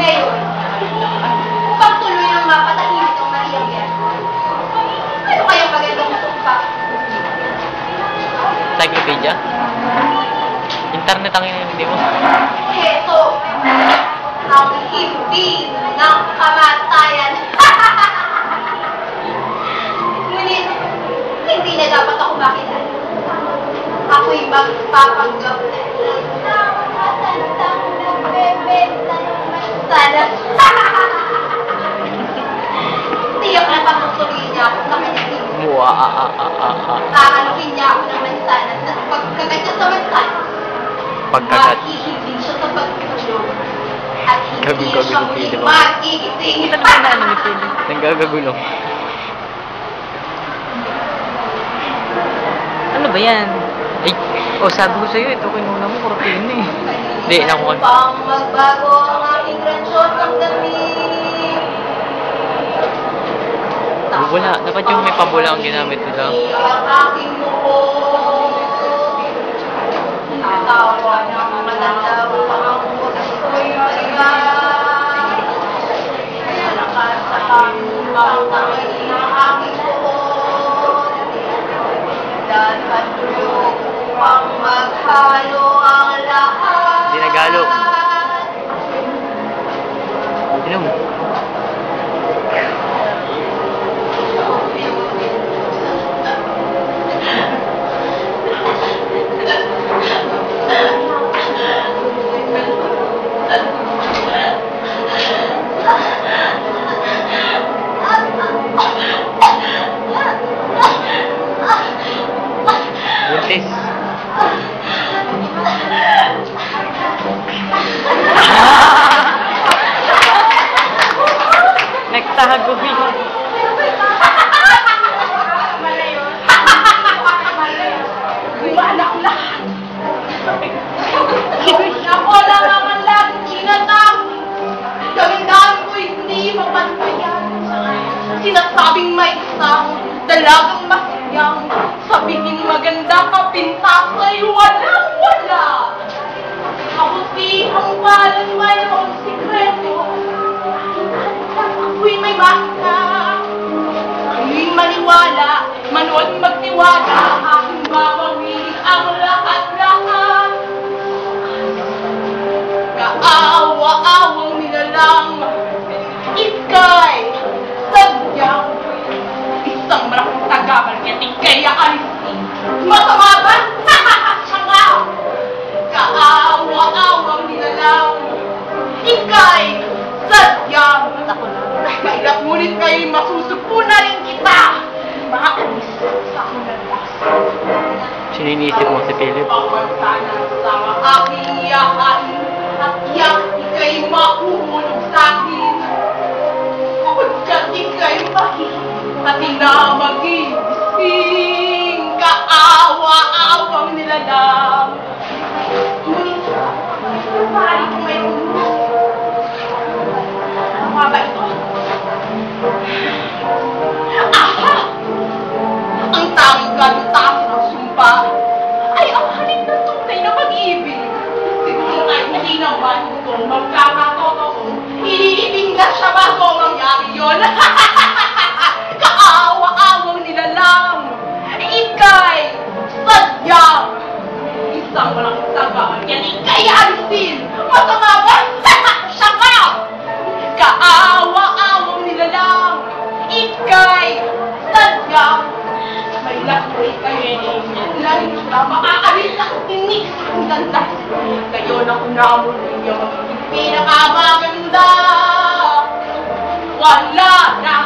Ngayon, upang tuloy ang mapatahimik ang Mariang yan. Ano kayang magandang sumpa? Encyclopedia? Internet ang hindi mo? Heto, ang hindi ng kamatayan. Ngunit, hindi na dapat ako makilala. Ako'y magpapanggap na matandang nagbebenta ng mansanas. Tiyak na patutuloy niya ako sa kanyang tingin. Aanukin niya ako ng mansanas at pagkagat niya sa mansanas, mahihiling siya sa pagtulog at hindi siya muling magigising. Ito naman na ano ni Pili? Nanggagagulo. Ano ba yan? Ay, sabi ko sa'yo, ito kinuna mo, kortina eh. Hindi, nakuha. Pang magbago ang aking grasyosang damit. Bubula. Dapat yung may pabula ang ginamit nila. Ang aking mukhong. Tawa ng maganda ang ko'y marihan. Malakas sa pangibang tangin ng aking buhon. Dapat tulog upang maghalo ang lahat. Hindi nagalo. Inom. Buntis. Nagtago yun. Gumanak lahat. Ako lang ang laging sinatang. Gawin-gawin ko'y hindi mapantayan. Sinasabing may isang dalagang masayang. Sabihin maganda ka, pintas ay walang-wala. Kabuti ang balan mayroong sikreto. Ako'y may basta. Ako'y maniwala, manood magtiwala. Aking babawin ang lahat-lahat. Kaawa-awang nilalang. Ika'y sadyang isang malaking tagabal kaya kaya alisin. Masama ba? Sanga! Kaawa-awang nilalang. Ika'y sadyang mailap ngunit kay masusupo na rin kita. Maalis sa aking landas. Sininisip mo si Philip? Pagmantanan sa aking iyahain at yak ika'y makuhulog sa akin. Pagkat ika'y pati na mag-iising. Kaawa-awang nilalang. Ngunit, maaari kong may tulong. Ano nga ba ito? Aha! Ang tanging gantaas ng sumpa ay ang halik ng tunay na pag-ibig. Siguro ay hindi naman ito magkakatotoo. Iniibig na siya bago mangyari yun. Kaawa-awang nilalang. Ika'y sadyang isang walang sagaan. Yan ika'y alisin. Masama ba? Siya ka! Kaawa-awang nilalang. Ika'y sadyang may lakoy kayo. Lalo na maaalis ang tinig ang ganda. Ngayon ako na muli yung pinakamaganda. Wala na